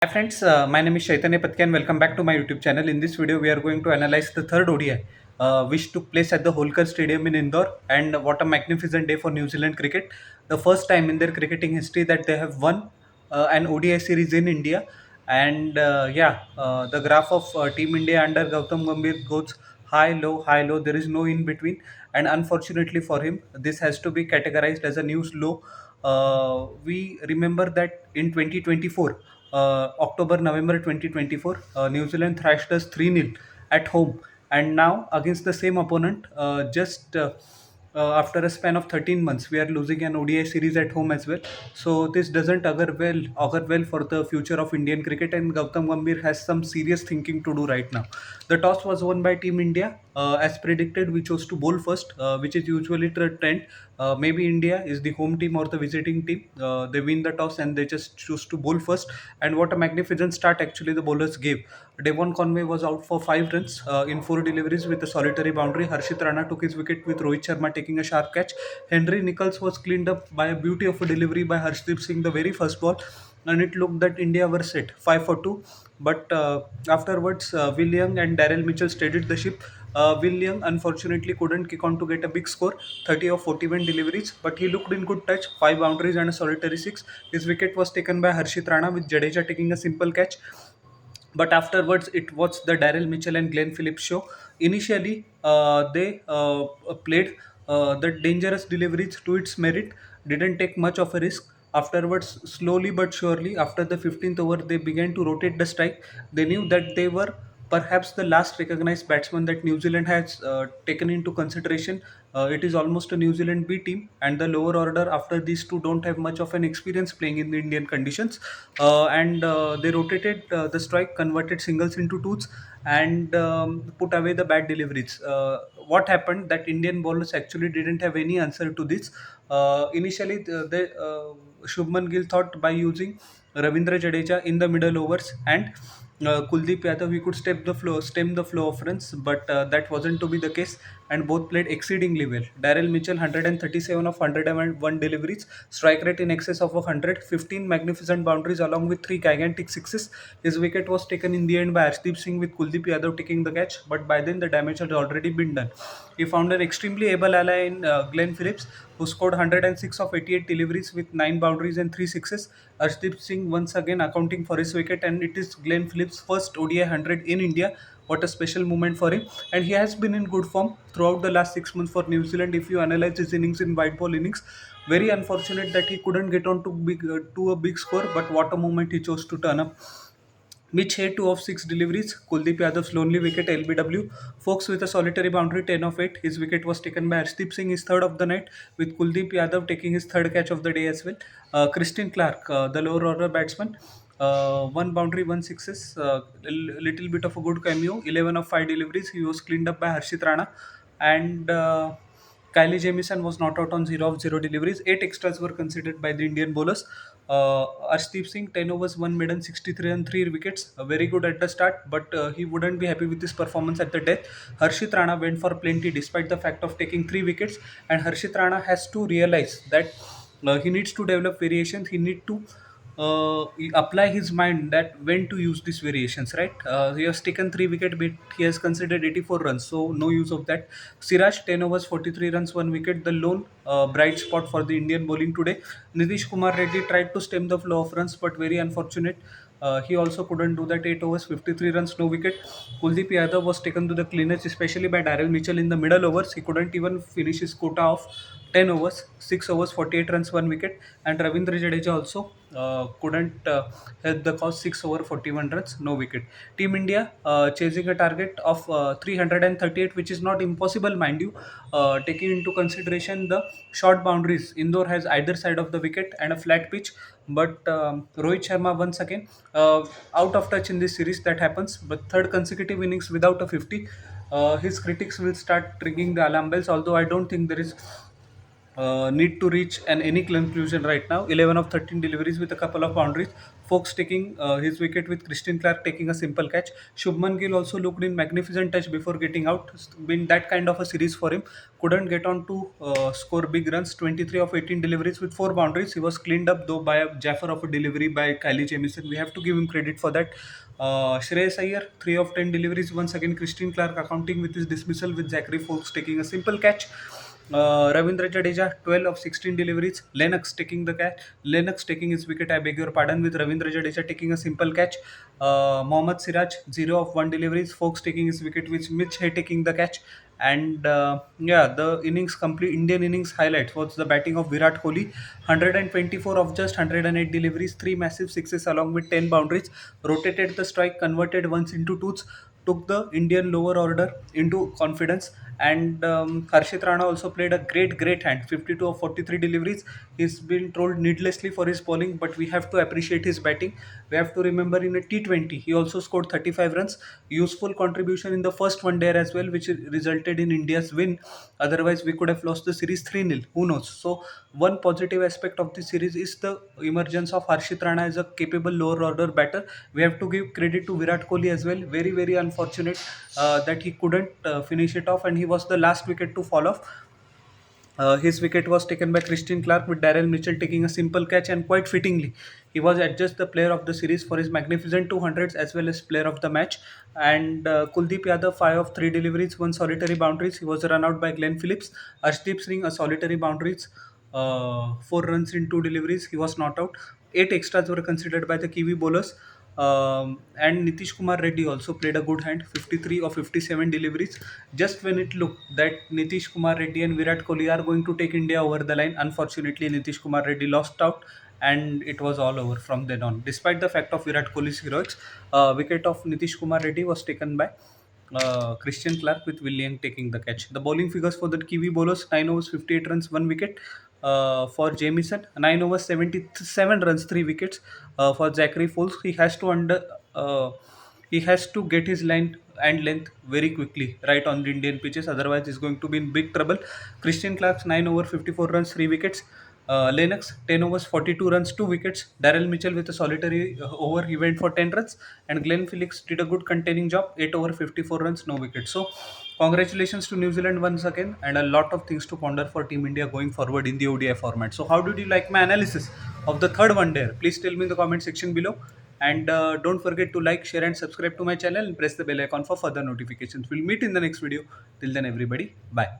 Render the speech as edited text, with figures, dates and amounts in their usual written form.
Hi friends, my name is Chaitanya Patke and welcome back to my YouTube channel. In this video, we are going to analyze the third ODI, which took place at the Holkar Stadium in Indore, and what a magnificent day for New Zealand cricket. The first time in their cricketing history that they have won an ODI series in India. And the graph of Team India under Gautam Gambhir goes high, low, high, low. There is no in between. And unfortunately for him, this has to be categorized as a news low. We remember that in 2024. October November 2024, New Zealand thrashed us 3-0 at home, and now against the same opponent, just after a span of 13 months, we are losing an ODI series at home as well. So this doesn't augur well for the future of Indian cricket, and Gautam Gambhir has some serious thinking to do right now. The toss was won by Team India. As predicted, we chose to bowl first, which is usually the trend. Maybe India is the home team or the visiting team. They win the toss and they just choose to bowl first. And what a magnificent start actually the bowlers gave. Devon Conway was out for 5 runs in 4 deliveries with a solitary boundary. Harshit Rana took his wicket with Rohit Sharma taking a sharp catch. Henry Nichols was cleaned up by a beauty of a delivery by Harshdeep Singh the very first ball, and it looked that India were set 5 for 2. But afterwards, Will Young and Daryl Mitchell steadied the ship. Will Young unfortunately couldn't kick on to get a big score, 30 of 41 deliveries, but he looked in good touch, 5 boundaries and a solitary 6. His wicket was taken by Harshit Rana with Jadeja taking a simple catch. But afterwards, it was the Daryl Mitchell and Glenn Phillips show. Initially, they played the dangerous deliveries to its merit, didn't take much of a risk. Afterwards, slowly but surely, after the 15th over, they began to rotate the strike. They knew that they were perhaps the last recognized batsman that New Zealand has taken into consideration. It is almost a New Zealand B team, and the lower order after these two don't have much of an experience playing in the Indian conditions. And they rotated the strike, converted singles into twos, and put away the bad deliveries. What happened that Indian bowlers actually didn't have any answer to this. Initially, Shubman Gill thought by using Ravindra Jadeja in the middle overs and Kuldeep Yadav, we could stem the flow of runs, but that wasn't to be the case, and both played exceedingly well. Daryl Mitchell, 137 of 101 deliveries, strike rate in excess of 100, 15 magnificent boundaries along with 3 gigantic sixes. His wicket was taken in the end by Arshdeep Singh with Kuldeep Yadav taking the catch, but by then the damage had already been done. He found an extremely able ally in Glenn Phillips, who scored 106 of 88 deliveries with 9 boundaries and 3 sixes. Arshdeep Singh once again accounting for his wicket, and it is Glenn Phillips' first ODI 100 in India. What a special moment for him, and he has been in good form throughout the last 6 months for New Zealand. If you analyze his innings in white ball innings, very unfortunate that he couldn't get on to a big score, but what a moment he chose to turn up. Mitch had 2 of 6 deliveries. Kuldeep Yadav's lonely wicket LBW. Fox with a solitary boundary 10 of 8. His wicket was taken by Arshdeep Singh, his third of the night, with Kuldeep Yadav taking his third catch of the day as well. Christian Clark, the lower order batsman, one boundary, one sixes, little bit of a good cameo. 11 of 5 deliveries. He was cleaned up by Harshit Rana, and Kylie Jamieson was not out on 0 of 0 deliveries. 8 extras were considered by the Indian bowlers. Arshdeep Singh, 10 overs, 1 maiden, 63 and 3 wickets. Very good at the start, but he wouldn't be happy with his performance at the death. Harshit Rana went for plenty despite the fact of taking 3 wickets, and Harshit Rana has to realize that he needs to develop variations. He need to apply his mind that when to use these variations, right? He has taken 3 wicket, but he has considered 84 runs, so no use of that. Siraj, 10 overs, 43 runs, 1 wicket, the lone bright spot for the Indian bowling today. Nitish Kumar Reddy tried to stem the flow of runs, but very unfortunate. He also couldn't do that. 8 overs, 53 runs, no wicket. Kuldeep Yadav was taken to the cleaners, especially by Daryl Mitchell in the middle overs. He couldn't even finish his quota of 10 overs, 6 overs, 48 runs, 1 wicket. And Ravindra Jadeja also couldn't help the cause, 6 over 41 runs, no wicket. Team India chasing a target of 338, which is not impossible, mind you, taking into consideration the short boundaries. Indore has either side of the wicket and a flat pitch, but Rohit Sharma once again out of touch in this series. That happens, but third consecutive innings without a 50. His critics will start ringing the alarm bells, although I don't think there is need to reach any conclusion right now. 11 of 13 deliveries with a couple of boundaries, Fox taking his wicket with Christian Clark taking a simple catch. Shubman Gill also looked in magnificent touch before getting out. Been that kind of a series for him. Couldn't get on to score big runs. 23 of 18 deliveries with 4 boundaries. He was cleaned up though by a Jaffer of a delivery by Kylie Jamieson. We have to give him credit for that. Shreyas Iyer, 3 of 10 deliveries. Once again, Christian Clark accounting with his dismissal with Zachary Fox taking a simple catch. Ravindra Jadeja, 12 of 16 deliveries. Lennox taking the catch. Lennox taking his wicket, I beg your pardon, with Ravindra Jadeja taking a simple catch. Mohammad Siraj, 0 of 1 deliveries. Fox taking his wicket, with Mitch Hay taking the catch. And yeah, the innings complete. Indian innings highlights was the batting of Virat Kohli, 124 of just 108 deliveries, 3 massive sixes along with 10 boundaries, rotated the strike, converted ones into twos, took the Indian lower order into confidence. And Harshit Rana also played a great hand, 52 of 43 deliveries. He's been trolled needlessly for his bowling, but we have to appreciate his batting. We have to remember in a T20, he also scored 35 runs, useful contribution in the first one day as well, which resulted in India's win. Otherwise, we could have lost the series 3-0. Who knows? So, one positive aspect of the series is the emergence of Harshit Rana as a capable lower order batter. We have to give credit to Virat Kohli as well. Very unfortunate that he couldn't finish it off, and he was the last wicket to fall off. His wicket was taken by Christian Clark with Darrell Mitchell taking a simple catch, and quite fittingly, he was adjudged the player of the series for his magnificent 200s as well as player of the match. And Kuldeep Yadav, 5 of 3 deliveries, 1 solitary boundaries. He was run out by Glenn Phillips. Arshdeep Singh, a solitary boundaries, 4 runs in 2 deliveries. He was not out. 8 extras were considered by the Kiwi bowlers. And Nitish Kumar Reddy also played a good hand, 53 or 57 deliveries. Just when it looked that Nitish Kumar Reddy and Virat Kohli are going to take India over the line, unfortunately Nitish Kumar Reddy lost out, and it was all over from then on. Despite the fact of Virat Kohli's heroics, wicket of Nitish Kumar Reddy was taken by Christian Clark with William taking the catch. The bowling figures for the Kiwi bowlers: 9 overs, 58 runs, 1 wicket. For Jamieson, 9 overs, 77 runs, 3 wickets. For Zachary Foles, uh, he has to get his line and length very quickly right on the Indian pitches. Otherwise, he's going to be in big trouble. Christian Clark's 9 over 54 runs, 3 wickets. Lennox, 10 overs, 42 runs, 2 wickets. Darrell Mitchell with a solitary over, he went for 10 runs. And Glenn Phillips did a good containing job, 8 over 54 runs, no wickets. So, congratulations to New Zealand once again, and a lot of things to ponder for Team India going forward in the ODI format. So, how did you like my analysis of the third one day? Please tell me in the comment section below. And don't forget to like, share, and subscribe to my channel and press the bell icon for further notifications. We'll meet in the next video. Till then, everybody, bye.